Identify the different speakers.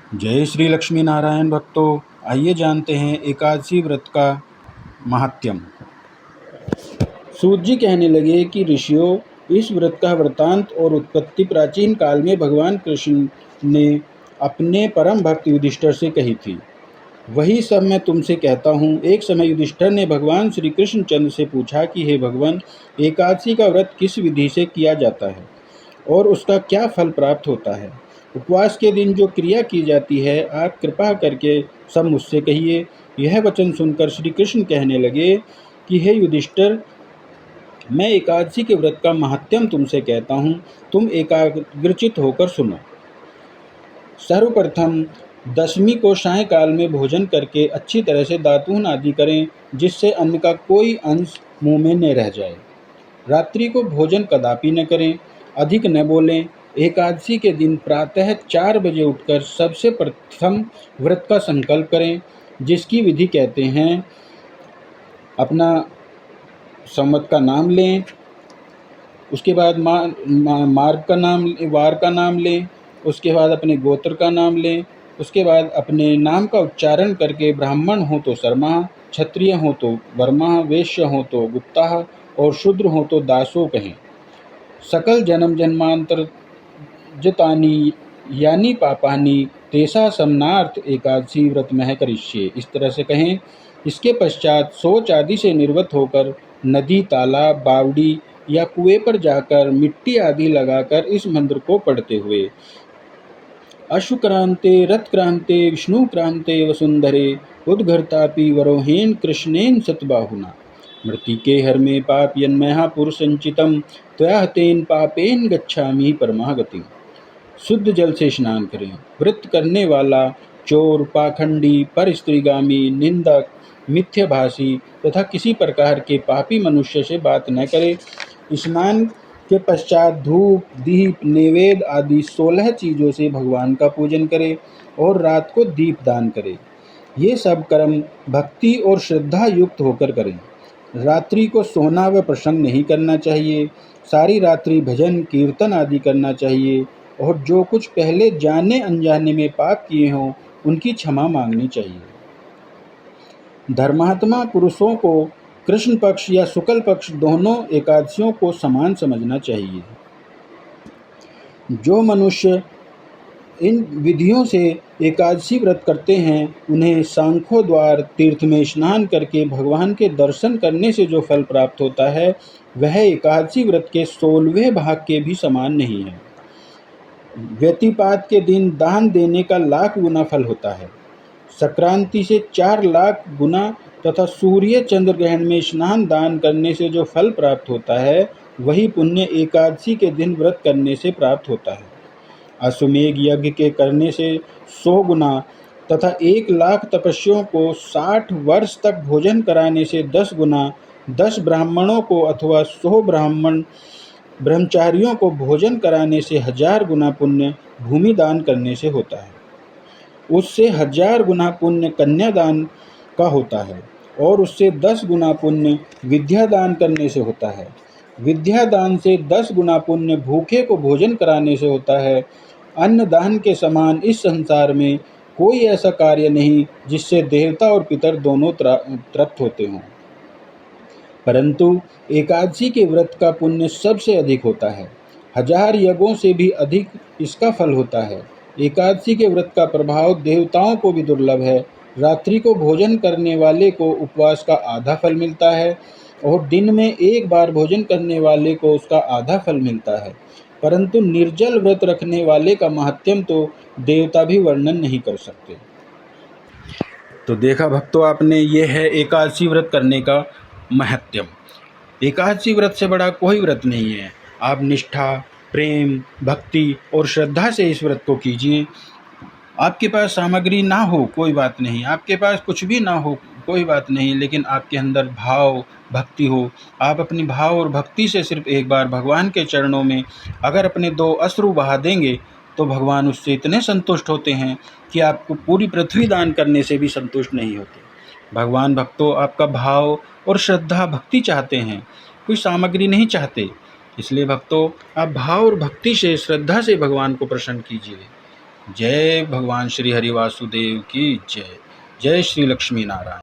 Speaker 1: जय श्री लक्ष्मी नारायण भक्तों, आइए जानते हैं एकादशी व्रत का महात्म्य। सूत जी कहने लगे कि ऋषियों, इस व्रत का वृतांत और उत्पत्ति प्राचीन काल में भगवान कृष्ण ने अपने परम भक्त युधिष्ठिर से कही थी। वही सब मैं तुमसे कहता हूँ। एक समय युधिष्ठिर ने भगवान श्री कृष्णचंद्र से पूछा कि हे भगवान, एकादशी का व्रत किस विधि से किया जाता है और उसका क्या फल प्राप्त होता है? उपवास के दिन जो क्रिया की जाती है, आप कृपा करके सब मुझसे कहिए। यह वचन सुनकर श्री कृष्ण कहने लगे कि हे युधिष्ठिर, मैं एकादशी के व्रत का महात्म्य तुमसे कहता हूँ, तुम एकाग्रचित होकर सुनो। सर्वप्रथम दशमी को सायंकाल में भोजन करके अच्छी तरह से दातून आदि करें, जिससे अन्न का कोई अंश मुंह में न रह जाए। रात्रि को भोजन कदापि न करें, अधिक न बोलें। एकादशी के दिन प्रातः 4 बजे उठकर सबसे प्रथम व्रत का संकल्प करें, जिसकी विधि कहते हैं अपना संवत का नाम लें, उसके बाद वार का नाम लें, उसके बाद अपने गोत्र का नाम लें, उसके बाद अपने नाम का उच्चारण करके ब्राह्मण हो तो शर्मा, क्षत्रिय हो तो वर्मा, वैश्य हो तो गुप्ता और शूद्र हो तो दासो कहें। सकल जन्म जन्मांतर जितानी यानी पापानी तेसा समनार्थ एकादशी व्रत मह करिष्ये, इस तरह से कहें। इसके पश्चात शौच आदि से निर्वत होकर नदी, तालाब, बावड़ी या कुएं पर जाकर मिट्टी आदि लगाकर इस मंत्र को पढ़ते हुए अश्वक्रांते रथक्रांते विष्णुक्रांते वसुंधरे उद्घर्तापि वरोहेन कृष्णेन सतबाहुना मृतिके हर में पाप यन्मया पुरुषंचितम त्वया तेन पापेन गच्छामि परमागति। शुद्ध जल से स्नान करें। व्रत करने वाला चोर, पाखंडी, परस्त्रीगामी, निंदक, मिथ्याभाषी तथा किसी प्रकार के पापी मनुष्य से बात न करे। स्नान के पश्चात धूप, दीप, नैवेद्य आदि 16 चीज़ों से भगवान का पूजन करे और रात को दीप दान करे। ये सब कर्म भक्ति और श्रद्धा युक्त होकर करें। रात्रि को सोना व प्रसंग नहीं करना चाहिए। सारी रात्रि भजन कीर्तन आदि करना चाहिए और जो कुछ पहले जाने अनजाने में पाप किए हों उनकी क्षमा मांगनी चाहिए। धर्मात्मा पुरुषों को कृष्ण पक्ष या शुक्ल पक्ष दोनों एकादशियों को समान समझना चाहिए। जो मनुष्य इन विधियों से एकादशी व्रत करते हैं, उन्हें सांखो द्वार तीर्थ में स्नान करके भगवान के दर्शन करने से जो फल प्राप्त होता है, वह एकादशी व्रत के 16वें भाग के भी समान नहीं है। व्यतिपात के दिन दान देने का लाख गुना फल होता है। संक्रांति से 4 लाख गुना तथा सूर्य चंद्र ग्रहण में स्नान दान करने से जो फल प्राप्त होता है, वही पुण्य एकादशी के दिन व्रत करने से प्राप्त होता है। अश्वमेघ यज्ञ के करने से 100 गुना तथा 1 लाख तपस्वियों को 60 वर्ष तक भोजन कराने से 10 गुना, 10 ब्राह्मणों को अथवा 100 ब्रह्मचारियों को भोजन कराने से 1000 गुना पुण्य भूमि दान करने से होता है। उससे 1000 गुना पुण्य कन्यादान का होता है और उससे 10 गुना पुण्य विद्या दान करने से होता है। विद्या दान से 10 गुना पुण्य भूखे को भोजन कराने से होता है। अन्न दान के समान इस संसार में कोई ऐसा कार्य नहीं जिससे देवता और पितर दोनों तृप्त होते हों, परंतु एकादशी के व्रत का पुण्य सबसे अधिक होता है। 1000 यज्ञों से भी अधिक इसका फल होता है। एकादशी के व्रत का प्रभाव देवताओं को भी दुर्लभ है। रात्रि को भोजन करने वाले को उपवास का आधा फल मिलता है और दिन में एक बार भोजन करने वाले को उसका आधा फल मिलता है, परंतु निर्जल व्रत रखने वाले का महात्म्य तो देवता भी वर्णन नहीं कर सकते। तो देखा भक्तों आपने, ये है एकादशी व्रत करने का महत्व। एकादशी व्रत से बड़ा कोई व्रत नहीं है। आप निष्ठा, प्रेम, भक्ति और श्रद्धा से इस व्रत को कीजिए। आपके पास सामग्री ना हो कोई बात नहीं, आपके पास कुछ भी ना हो कोई बात नहीं, लेकिन आपके अंदर भाव भक्ति हो। आप अपनी भाव और भक्ति से सिर्फ एक बार भगवान के चरणों में अगर अपने 2 अश्रु बहा देंगे, तो भगवान उससे इतने संतुष्ट होते हैं कि आपको पूरी पृथ्वी दान करने से भी संतुष्ट नहीं होते। भगवान भक्तों आपका भाव और श्रद्धा भक्ति चाहते हैं, कोई सामग्री नहीं चाहते। इसलिए भक्तों आप भाव और भक्ति से श्रद्धा से भगवान को प्रसन्न कीजिए। जय भगवान श्री हरि वासुदेव की जय। जय श्री लक्ष्मी नारायण।